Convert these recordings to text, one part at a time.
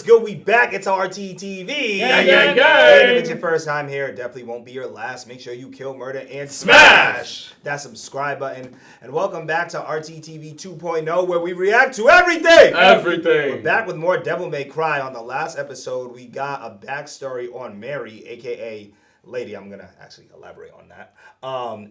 good? We back. It's RTTV. Gang. And if it's your first time here, it definitely won't be your last. Make sure you kill, murder, and smash that subscribe button. And welcome back to RTTV 2.0, where we react to everything. We're back with more Devil May Cry. On the last episode, we got a backstory on Mary, a.k.a. Lady. I'm going to actually elaborate on that.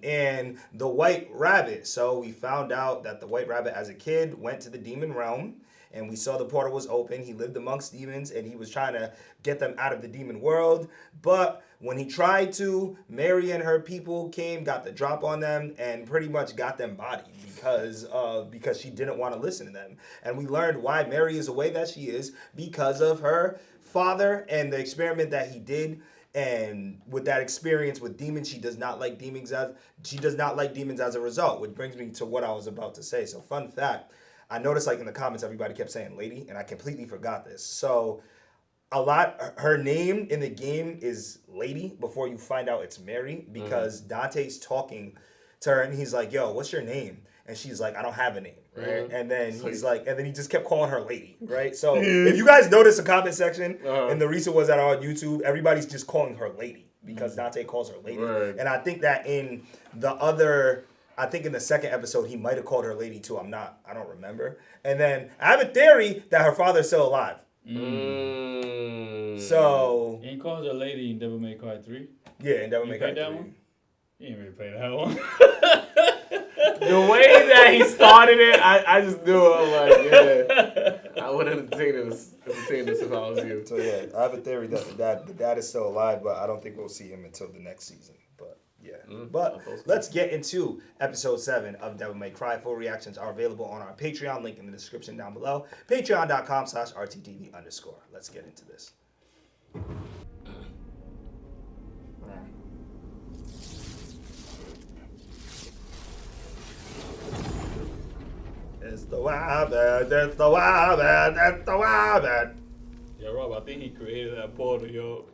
And the White Rabbit. So we found out that the White Rabbit, as a kid, went to the demon realm. And we saw the portal was open. He lived amongst demons, and he was trying to get them out of the demon world. But when he tried to, Mary and her people came, got the drop on them, and pretty much got them bodied because she didn't want to listen to them. And we learned why Mary is the way that she is because of her father and the experiment that he did. And with that experience with demons, she does not like demons as a result. Which brings me to what I was about to say. So, fun fact. I noticed, like, in the comments, everybody kept saying lady, and I completely forgot this. So, her name in the game is Lady before you find out it's Mary, because Dante's talking to her, and he's like, yo, what's your name? And she's like, I don't have a name, right? And then he just kept calling her Lady, right? So, if you guys notice the comment section, and the reason was that on YouTube, everybody's just calling her Lady, because Dante calls her Lady. Right. And I think that in the second episode, he might have called her Lady too. I don't remember. And then I have a theory that her father's still alive. So. And he calls her Lady in Devil May Cry 3? Yeah, in Devil May Cry 3. That one? You ain't really played that one. The way that he started it, I just knew. I'm like, yeah. I would entertain this if I was you. So yeah, I have a theory that the dad is still alive, but I don't think we'll see him until the next season. But yeah. But let's get into episode 7 of Devil May Cry. Full reactions are available on our Patreon, link in the description down below. Patreon.com/RTTV_. Let's get into this. It's the Rabbit, it's the Rabbit, it's the Rabbit. Yeah, Rob, I think he created that portal, yo.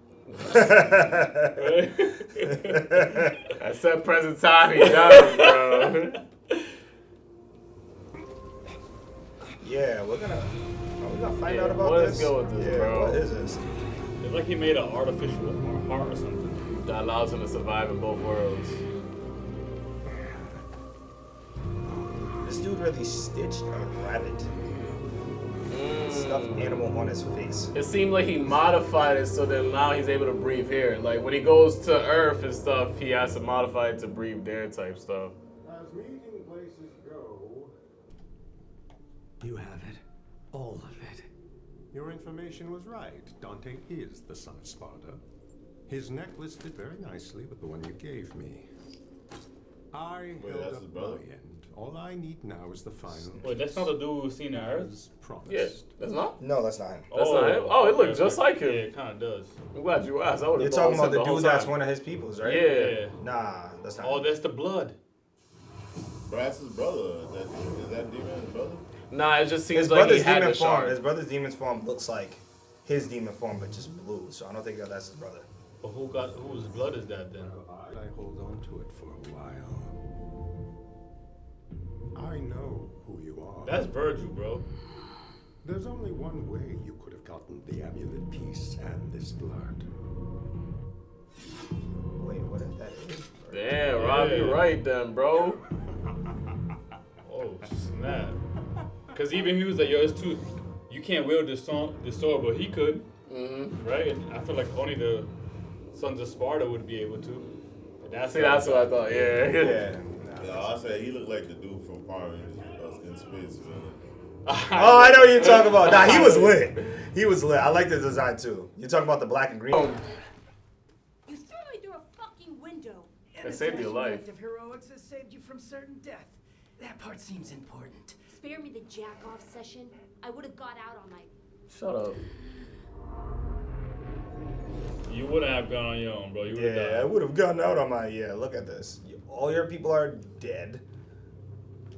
I said present time, he does, bro. Yeah, we're gonna find out about this. Let's go with this, bro. What is this? It's like he made an artificial heart or something. That allows him to survive in both worlds. This dude really stitched a rabbit. Stuffed animal on his face. It seemed like he modified it so that now he's able to breathe here. Like when he goes to Earth and stuff, he has to modify it to breathe there type stuff. As meeting places go, you have it. All of it. Your information was right. Dante is the son of Sparta. His neck listed very nicely with the one you gave me. I held up my end. All I need now is the final. Wait, that's not the dude we've seen in Earth? As promised. Yeah, that's not? No, that's not him. That's not him? Oh, it looked just like him. Yeah, it kind of does. I'm glad you asked. I would You're have talking about the dude that's one of his peoples, right? Yeah. Nah, that's not Oh, him. that's the blood. Brass's brother. Is that demon brother? Nah, it just seems like he had the shard. His brother's demon form looks like his demon form, but just blue. So I don't think that's his brother. But whose blood is that then? I hold on to it for a while. I know who you are. That's Virgil, bro. There's only one way you could have gotten the amulet piece and this blood. Wait, what if that is? Damn, Rob, you're right then, bro. Oh, snap. Because even he was like, yo, it's too... You can't wield this sword, but he could. Right? And I feel like only the sons of Sparta would be able to. That's what I thought, yeah. Yeah, I said he looked like the dude from Power Rangers in space. Oh, I know what you're talking about. Nah, he was lit. He was lit. I like the design too. You're talking about the black and green. You threw me through a fucking window. It saved your life. Of heroics has saved you from certain death. That part seems important. Spare me the jack-off session. I would have got out on my... Shut up. You wouldn't have gone on your own, bro. You would have died. I would have gotten out on my... Yeah, look at this. All your people are dead.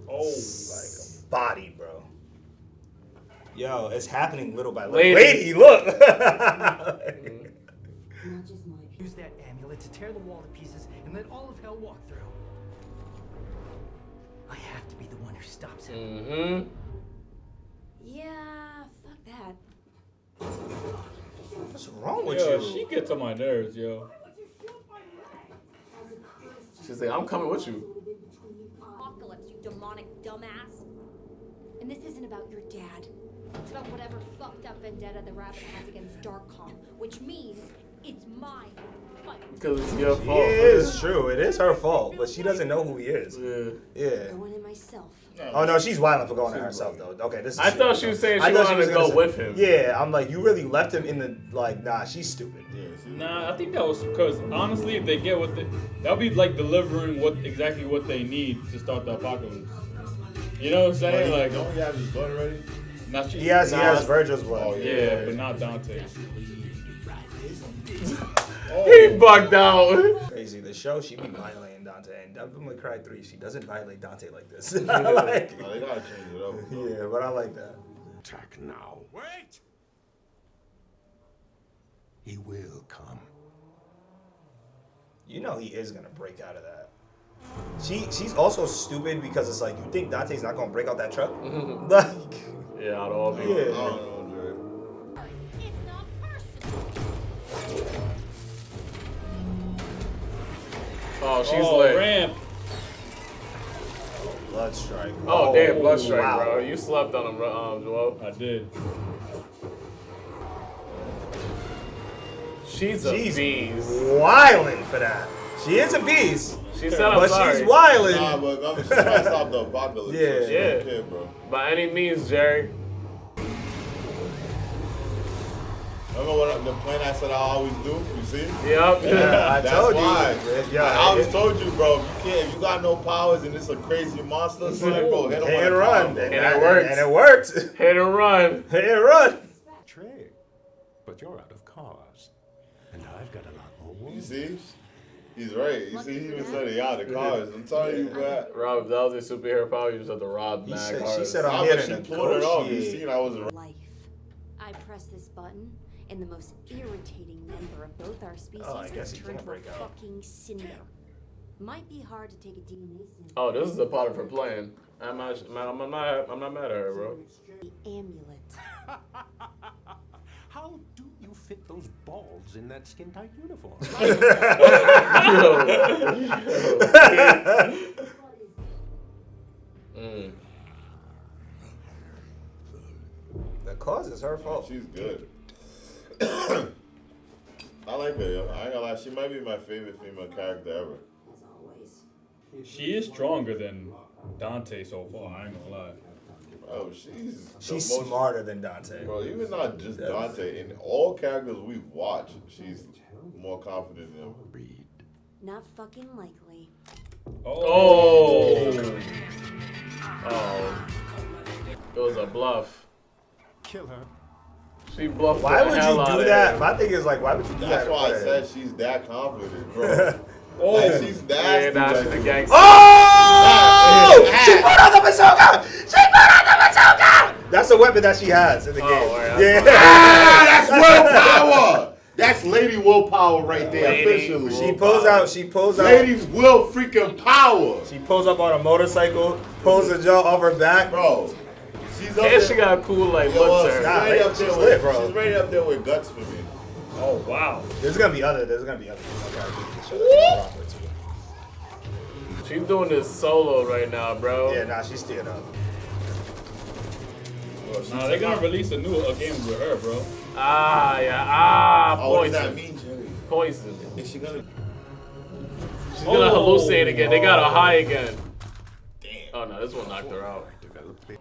Oh. Like a body, bro. Yo, it's happening little by little. Lady, look! Use that amulet to tear the wall to pieces and let all of hell walk through. I have to be the one who stops him. Yeah, fuck that. What's wrong with Yo, you? she gets on my nerves, yo. She's like, I'm coming with you. Apocalypse, you demonic dumbass. And this isn't about your dad. It's about whatever fucked up vendetta the rabbit has against Darkcom, which means it's my fight. Because it's your It fault. is true. It is her fault, but she doesn't know who he is. Yeah. Going in myself. Oh no, she's wild for going to herself though. Okay, this is. I thought she was saying she I thought wanted was to gonna go say- with him. Yeah, I'm like, you really left him in the like. Nah, she's stupid. Nah, I think that was because honestly, if they get what they, that'll be like delivering exactly what they need to start the apocalypse. You know what I'm saying? Like, don't you have his blood already? not she. He has Virgil's blood. Oh, Yeah, but not Dante. He bugged out. Crazy. The show, she be violating Dante, and Devil May Cry 3, she doesn't violate Dante like this. like, No, they gotta change it up. yeah, but I like that. Attack now. Wait! He will come. You know he is gonna break out of that. She's also stupid because it's like, you think Dante's not gonna break out that truck? Like, Yeah, out of all people. yeah. I don't know, Dre. It's not personal. Oh, she's Oh, lit. ramp. Blood strike. Oh, damn, blood strike, wow. bro. You slept on him, Joel. I did. She's a She's beast. wildin' for that. She is a beast, She said, I'm but sorry. she's wildin'. Nah, but I'm just trying to stop the apocalypse. Yeah. So she Yeah. don't care, bro. By any means, Jerry. Remember what the plan I said I always do? You see? Yep. Yeah, I That's told why. you. Yeah, I always told you, bro. If you got no powers and it's a crazy monster, son, bro, hit him Hit with and a run. combo. And it worked. And it worked. Hit and run. Hit and run. Trey, but you're out of cars. And I've got a lot more You wounds. see? He's right. You see, he even said he out of the cars. I'm telling you, bro. Rob, if that was a superhero power, you just have to rob He Mac said, hard. she said, Nah, I'm but here she to pulled it off. You negotiate. seen I wasn't right. Life. I press this button, and the most irritating member of both our species Oh, I guess gets he turned can't to a break out. fucking cinder. Might be hard to take a DNA sample. Oh, this is a part of her plan. I'm not mad at her, bro. The amulet. How do you fit those balls in that skin-tight uniform? The cause is her fault. She's good. I like her, yo. I ain't gonna lie. She might be my favorite female character ever. As always. She is stronger than Dante so far. I ain't gonna lie. Oh, she's She's the most, smarter than Dante. Bro, even not just Dante. In all characters we've watched, she's more confident than him. Read. Not fucking likely. Oh. Oh. It was a bluff. Kill her. She bluffed Why the would hell you out do of that? him. My thing is like, why would you do that? That's in why I front of him? said she's that confident, bro. Like, she's Yeah, nasty. nah, she's like- a gangster. Oh! She put out the bazooka! She put out the bazooka! That's the weapon that she has in the game. word, that's Yeah. Ah, that's willpower! That's lady willpower right there, Lady officially. She pulls out. She pulls out. Ladies will freaking power. She pulls up on a motorcycle, pulls the jaw off her back. Bro, she's up And there. she got a cool, like, Yo, look to she's her. Nah, right up she's there lit, with, bro. She's right up there with guts for me. Oh wow. There's gonna be other. There's gonna be other. Okay, She's doing this solo right now, bro. yeah, nah, she's still up. Bro, she's Nah, they're gonna release a game with her, bro. Ah, yeah. Ah, Oh, what does that poison. mean, Jerry? Poison. Is she gonna? She's gonna hallucinate again. They got her high again. Damn. Oh, no, this one knocked her out. Developed the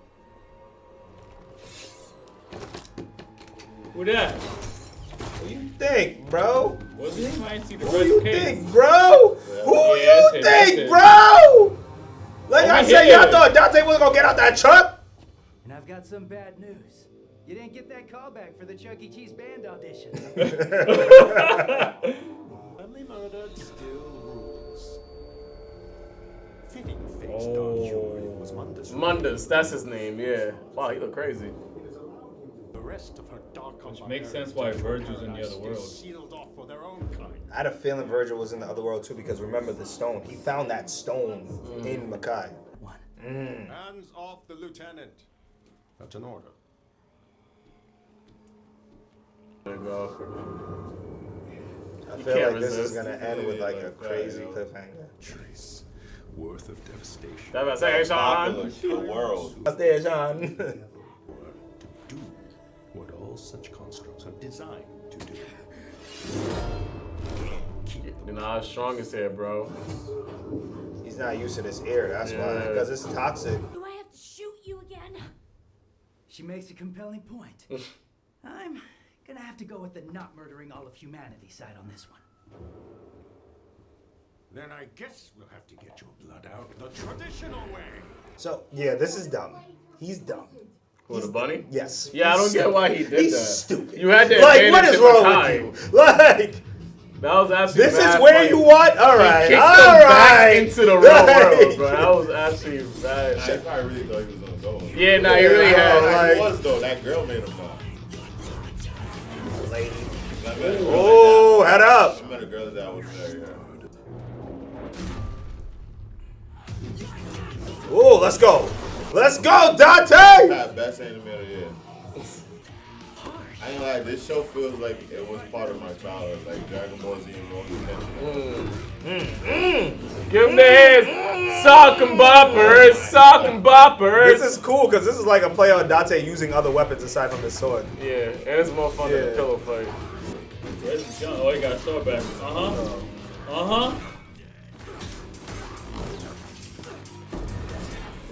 Who that? What do you think, bro? Was it him? I didn't see the Who red you case. think, bro? Who Yeah, you that's it, think, that's it. bro? Like Over I said, here. y'all thought Dante wasn't gonna get out that truck? And I've got some bad news. You didn't get that call back for the Chuck E. Cheese band audition. family murdered still rules. Fitting face Oh. Don Human was Mundus. Mundus, that's his name, yeah. Wow, he look crazy. The rest of her dark Which makes sense why Virgil's in the other world. Sealed off for their own kind. I had a feeling Virgil was in the other world too because remember the stone. He found that stone in Mackay. Hands off the lieutenant. That's an order. go. I You feel can't like this is resist. gonna end with like a like that, crazy yo. cliffhanger. Trace worth of devastation. That was hey, Sean. Apocalypse, the world. What's there, Sean? To do what all such constructs are designed to do. You're not as strong as here, bro. He's not used to this air, that's why. Yeah. Because it's toxic. Do I have to shoot you again? She makes a compelling point. I'm gonna have to go with the not murdering all of humanity side on this one. Then I guess we'll have to get your blood out the traditional way. So, yeah, this is dumb. He's dumb. With a bunny? Yes. Yeah, I don't He's get why he stupid. did He's that. stupid. You had to Like, what advantage is of wrong time. with you? Like, That was actually this mad is where funny. you want? All right. He kicked All him back right. into the real world, bro. That was actually bad. I probably really thought he was gonna go. Yeah, nah, he really had. like- He was though. That girl made him not. Lady. I met a girl Oh, head up. I met a girl that was married. Oh, let's go. Let's go, Dante. Yeah. Best anime of the year. I ain't like this show feels like it was part of my childhood, like Dragon Ball Z and Roman Kenshin. Give him the hands. Sock and boppers. Sock and boppers. This is cool because this is like a play on Dante using other weapons aside from his sword. Yeah, and it's more fun than Yeah. a pillow fight. Where's the gun? Oh, he got a sword back.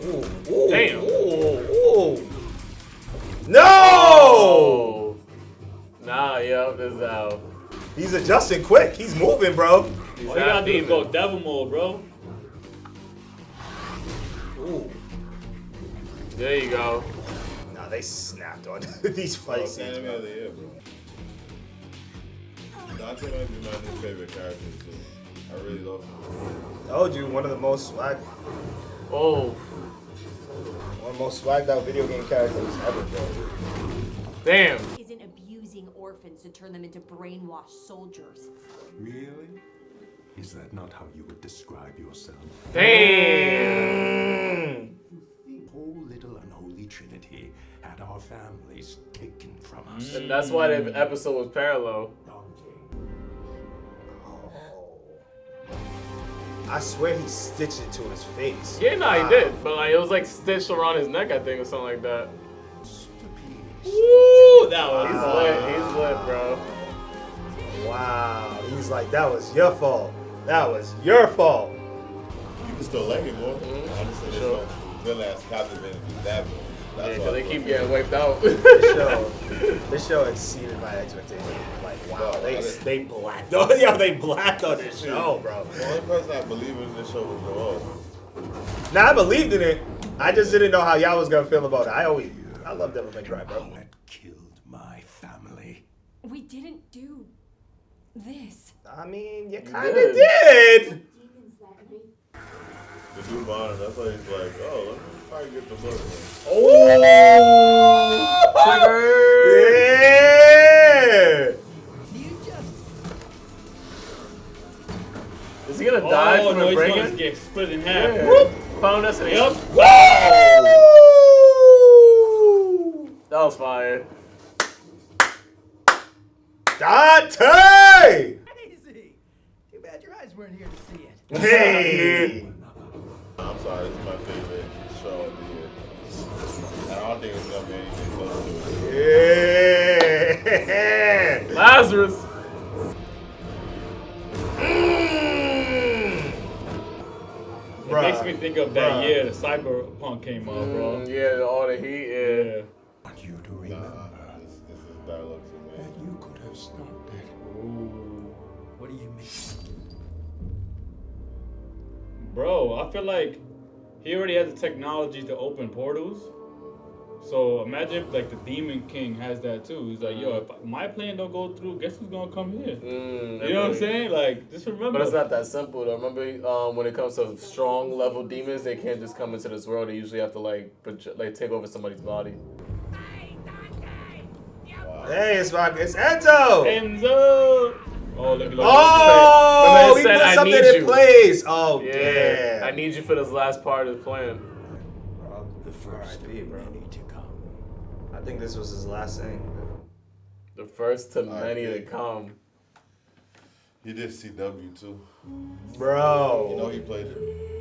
Ooh, Damn. Ooh. No! Oh. Nah, yeah, this is out. He's adjusting quick. He's moving, bro. He's All you half gotta do is demon. go devil mode, bro. Ooh. There you go. Nah, they snapped on these fight Best scenes, anime of bro. the year, bro. Dante might be my new favorite character too. I really love him. Told you, one of the most Oh, swagged out video game characters ever, bro. damn. Isn't abusing orphans to turn them into brainwashed soldiers. Really? Is that not how you would describe yourself? Damn. The whole little unholy trinity had our families taken from us. And that's why the episode was parallel. I swear he stitched it to his face. Yeah, nah, Wow. he did. But like, it was like stitched around his neck, I think, or something like that. Woo! That was He's lit. He's lit, bro. Wow. He's like, that was your fault. That was your fault. You can still like it more. Honestly, this Sure. show still has captivated me that much. Yeah, That's because why they keep getting wiped out. This show exceeded my expectations. Like, wow, Bro, they blacked. Oh, yeah, they blacked on this show, bro. The only person I believe in this show was Joel. Now I believed in it. I just didn't know how y'all was gonna feel about it. I love Devil May Cry, bro. That killed my family. We didn't do this. I mean, you did. kind of did. The dude behind him, that's why he's like, oh, let me probably get the book. Yeah. You just Is he gonna die Oh, from no, the he's going to bringing? get split in half. Yeah. Whoop. Final destination. Yup. That was fire. Dante! crazy. Too bad your eyes weren't here to see it. Hey! I'm sorry, this is my favorite show of the year. I don't think it's gonna be anything close to it. Yeah! Lazarus. It makes me think of that year the Cyberpunk came out, bro. Yeah, all the heat. Yeah. Yeah. I want you to remember This is dialogue to me. that you could have stopped it. What do you mean? Bro, I feel like he already has the technology to open portals. So imagine if like the Demon King has that too. He's like, yo, if my plan don't go through, guess who's gonna come here? You know what I'm saying? Like, just remember. But it's not that simple though. Remember, when it comes to strong level demons, they can't just come into this world. They usually have to like take over somebody's body. Hey, it's Enzo! Enzo! Oh, look. Oh, Remember he it said, put "I something need in you." place. Oh, Yeah. damn. I need you for this last part of the plan. The first R.I.P., of bro. many to come. I think this was his last thing. The first to many to come. He did CW too. Bro. You know he played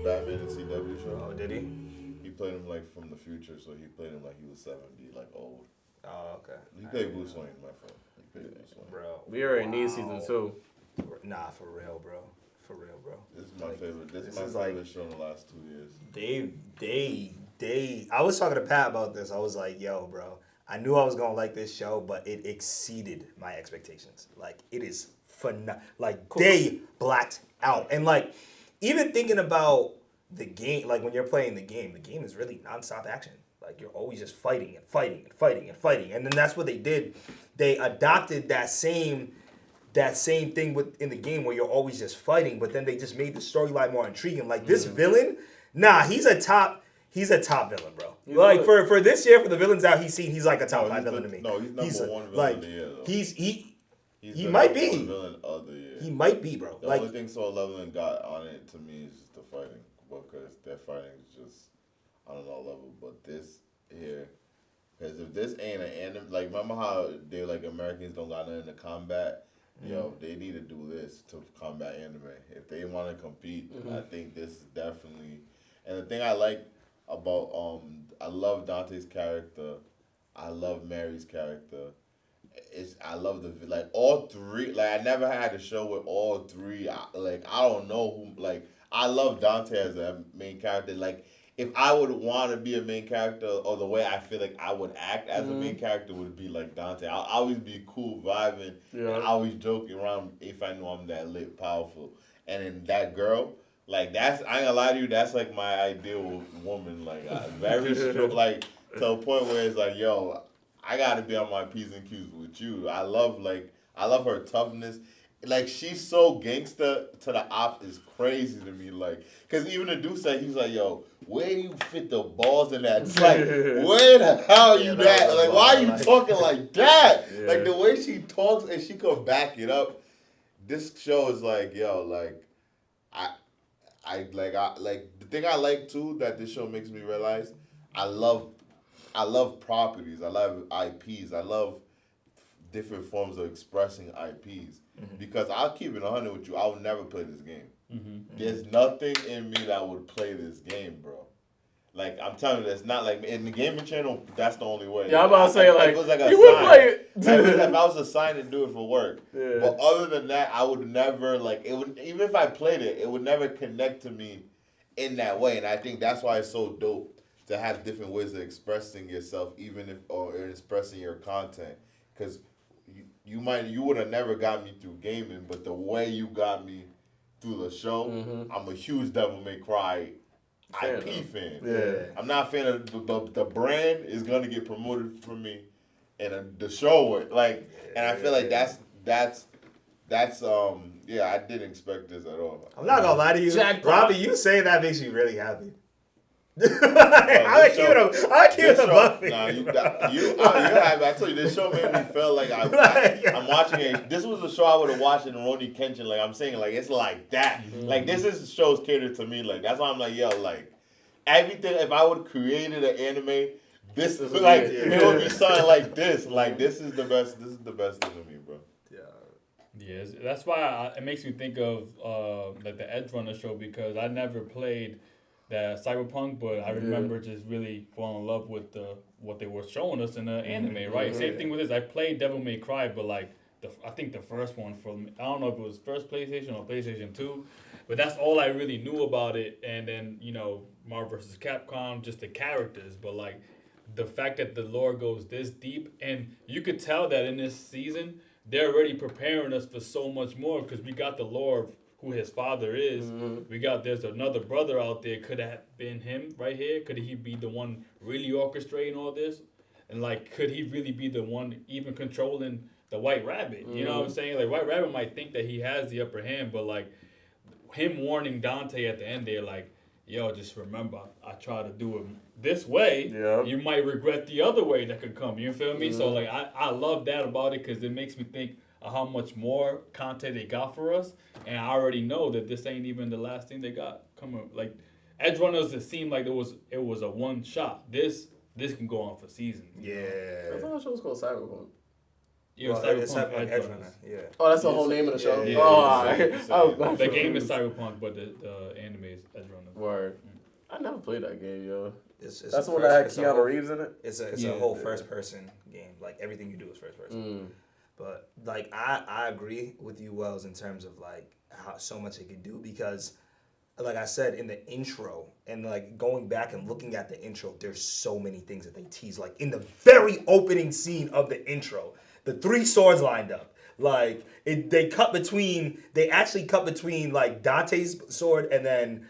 Batman in CW show. Oh, did he? He played him like from the future, so he played him like he was 70, like old. Oh, okay. He played Bruce Wayne, my friend. He played Bruce Wayne. Bro. We already need season 2. Nah, for real, bro. For real, bro. This is my favorite. This is my favorite show in the last 2 years. I was talking to Pat about this. I was like, yo, bro, I knew I was gonna like this show, but it exceeded my expectations. Like, it is phenomenal. Like, they blacked out. And like, even thinking about the game, like when you're playing the game is really nonstop action. Like, you're always just fighting and fighting and fighting and fighting. And then that's what they did. They adopted that same thing in the game where you're always just fighting, but then they just made the storyline more intriguing. Like, this villain, he's a top villain, bro. Like, for this year, for the villains out he's seen, he's like a top 5 villain to me. No, he's number 1 villain like, of the year, though. He might be. Villain of the year. He might be, bro. The only thing Saul Leveling got on it to me is just the fighting, because their fighting is just on another level. But this here, because if this ain't an anime, like, remember how they like Americans don't got nothing to combat? Yo, they need to do this to combat anime. If they want to compete, I think this is definitely. And the thing I like about I love Dante's character, I love Mary's character. I love all three. Like, I never had a show with all three. I don't know who. Like, I love Dante as a main character. Like, if I would want to be a main character, or the way I feel like I would act as a main character would be like Dante. I'll always be cool, vibing, and I always joking around if I know I'm that lit, powerful. And then that girl, like, that's, I ain't gonna lie to you, that's like my ideal woman. Like, very strong, like, to a point where it's like, yo, I gotta be on my P's and Q's with you. I love her toughness. Like, she's so gangster to the ops is crazy to me. Like, cause even the dude said, he's like, yo, where do you fit the balls in that? It's like, where the hell are you that? Like, why are you talking like that? Yeah. Like, the way she talks and she could back it up. This show is like, yo, like, I the thing I like too that this show makes me realize, I love properties. I love IPs. I love different forms of expressing IPs. Because I'll keep it 100 with you. I would never play this game. There's nothing in me that would play this game, bro. Like, I'm telling you, that's not like in the gaming channel. That's the only way. Yeah, I'm about to say, like, it was like a you would play it. If I was assigned to do it for work. Yeah. But other than that, I would never, like, it would, even if I played it, it would never connect to me in that way. And I think that's why it's so dope to have different ways of expressing yourself, or expressing your content. Because you would have never got me through gaming, but the way you got me through the show, I'm a huge Devil May Cry IP fan. Yeah. I'm not a fan of the brand is gonna get promoted for me, and the show like, and I feel like that's I didn't expect this at all. I'm not gonna lie to you, Robbie. You saying that makes me really happy. I like keeping a buffet. Nah, you're happy. I told you, this show made me feel like I'm watching it. This was a show I would have watched in Rurouni Kenshin. Like, I'm saying, like, it's like that. Like, this is shows catered to me. Like, that's why I'm like, yo, like, everything. If I would have created an anime, this is like it would be something like this. Like, this is the best. This is the best thing to me, bro. Yeah, that's why it makes me think of like the Edge Runner show, because I never played that Cyberpunk, but I remember just really falling in love with what they were showing us in the anime, right? Same thing with this. I played Devil May Cry, but like I think the first one from, I don't know if it was first PlayStation or PlayStation 2, but that's all I really knew about it. And then, you know, Marvel vs. Capcom, just the characters, but like the fact that the lore goes this deep, and you could tell that in this season they're already preparing us for so much more, because we got the lore of who his father is. There's another brother out there. Could have been him right here? Could he be the one really orchestrating all this? And like, could he really be the one even controlling the White Rabbit? You know what I'm saying? Like, White Rabbit might think that he has the upper hand, but like him warning Dante at the end there, like, yo, just remember, I try to do it this way. Yeah. You might regret the other way that could come. You feel me? So like, I love that about it, because it makes me think of how much more content they got for us, and I already know that this ain't even the last thing they got coming. Like, Edge Runners, it seemed like it was a one shot. This can go on for seasons. Yeah. I thought the show was called Cyberpunk. Yeah, Well, Cyberpunk it's Cyberpunk Edge Edge Runners. Runner. Yeah. Oh, that's the whole name of the show? Yeah, oh, yeah, alright. I was not The sure. game is Cyberpunk, but the anime is Edge Runners. Word. I never played that game, yo. It's That's the a one that had it's a Keanu whole- Reeves in it? It's a Yeah. whole first person game. Like everything you do is first person. But like I agree with you, Wells, in terms of like how so much it could do because, like I said in the intro and like going back and looking at the intro, there's so many things that they tease. Like in the very opening scene of the intro, the 3 swords lined up. Like they actually cut between like Dante's sword and then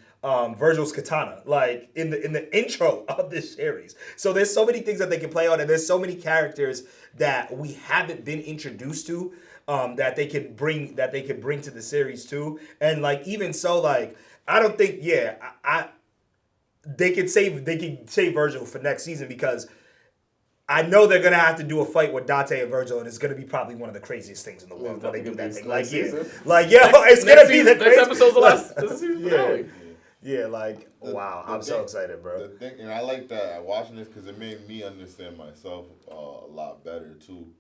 Virgil's katana, like in the intro of this series. So there's so many things that they can play on, and there's so many characters that we haven't been introduced to that they could bring to the series too. And like even so, like I don't think they can save Virgil for next season because I know they're gonna have to do a fight with Dante and Virgil, and it's gonna be probably one of the craziest things in the world when they do that thing. Like it's gonna be the next episode's the last season finale. Yeah, like wow, I'm so excited, bro. The thing, and I like that watching this because it made me understand myself a lot better too.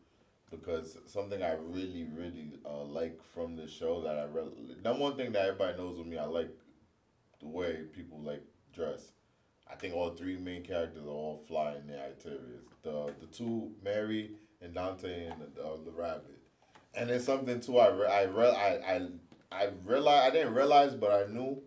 Because something I really, really like from the show that I really, number one thing that everybody knows with me, I like the way people like dress. I think all 3 main characters are all fly in their activities. The 2, Mary and Dante and the rabbit. And it's something too I realized, I didn't realize, but I knew.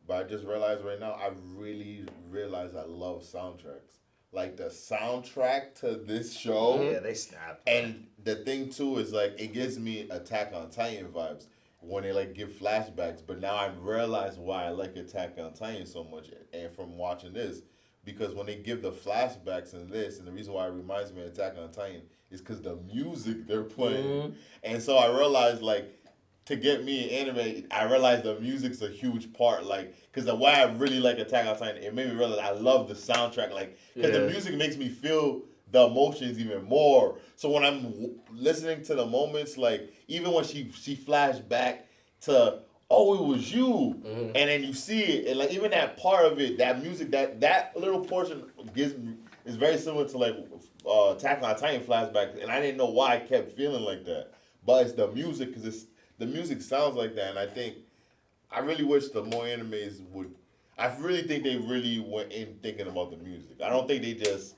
But I just realized right now, I really realized I love soundtracks. Like the soundtrack to this show. Yeah, they snap. And the thing too is like it gives me Attack on Titan vibes when they like give flashbacks. But now I realize why I like Attack on Titan so much, and from watching this, because when they give the flashbacks in this, and the reason why it reminds me of Attack on Titan is because the music they're playing, and so I realized like. To get me in anime, I realized the music's a huge part. Like, because the way I really like Attack on Titan, it made me realize I love the soundtrack. Like, because the music makes me feel the emotions even more. So when I'm listening to the moments, like, even when she flashed back to, oh, it was you. And then you see it. And, like, even that part of it, that music, that little portion is very similar to, like, Attack on Titan flashback. And I didn't know why I kept feeling like that. But it's the music, because the music sounds like that, and I really wish the more animes would. I really think they really went in thinking about the music. I don't think they just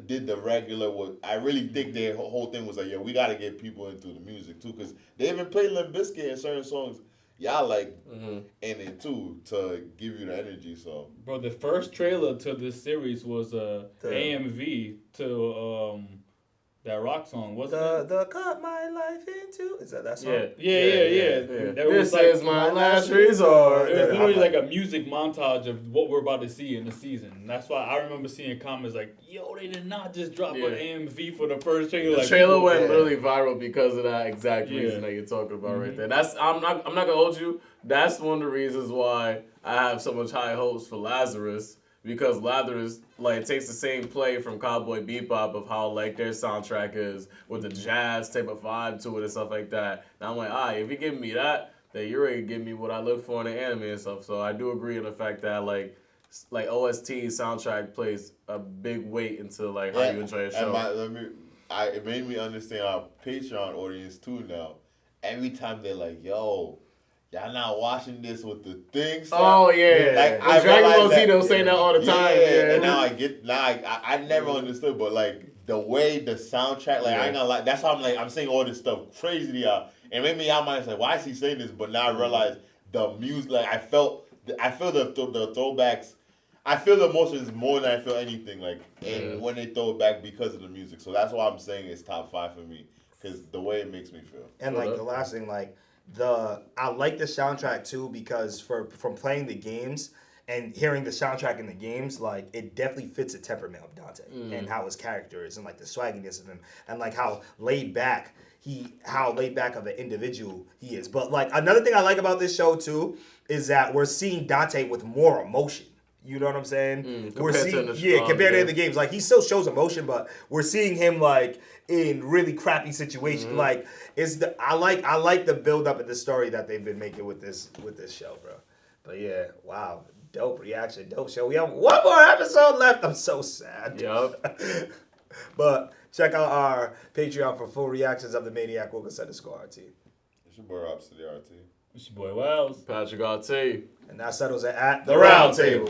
did the regular. I really think their whole thing was like, yeah, we got to get people into the music too, because they even play Limp Bizkit in certain songs. Y'all like in it too to give you the energy. So, bro, the first trailer to this series was AMV to that rock song, wasn't it? The cut my life into is that song? Yeah. This is my last resort. It was literally like a music montage of what we're about to see in the season. That's why I remember seeing comments like, "Yo, they did not just drop an AMV for the first trailer." The trailer went really viral because of that exact reason that you're talking about right there. That's I'm not gonna hold you. That's one of the reasons why I have so much high hopes for Lazarus. Because Lazarus, like, takes the same play from Cowboy Bebop of how, like, their soundtrack is with the jazz type of vibe to it and stuff like that. And I'm like, if you give me that, then you're ready to give me what I look for in the anime and stuff. So I do agree on the fact that, like OST soundtrack plays a big weight into, like, how you enjoy a show. It made me understand our Patreon audience, too, now. Every time they're like, yo, y'all not watching this with the thing. Oh yeah, like I Dragon Ball Z saying that all the time. Yeah, and now I never understood, but like the way the soundtrack, like I ain't gonna lie, that's how I'm saying all this stuff crazy to y'all, and maybe y'all might say, why is he saying this? But now I realize the music, like I feel the throwbacks. I feel the emotions more than I feel anything, like, and when they throw it back because of the music. So that's why I'm saying it's top 5 for me, because the way it makes me feel. And like the last thing, like. I like the soundtrack too because from playing the games and hearing the soundtrack in the games, like it definitely fits the temperament of Dante and how his character is and like the swagginess of him and like how laid back of an individual he is. But like another thing I like about this show too is that we're seeing Dante with more emotion. You know what I'm saying? We're seeing compared to the games. Like he still shows emotion, but we're seeing him like in really crappy situations. Like I like the build up of the story that they've been making with this show, bro. But yeah, wow, dope reaction, dope show. We have one more episode left. I'm so sad. Yup. But Check out our Patreon for full reactions of the Maniac Wilkins_RT. It's your boy Rob to the RT. It's your boy Wells. Patrick RT. And that settles it at The Round Table.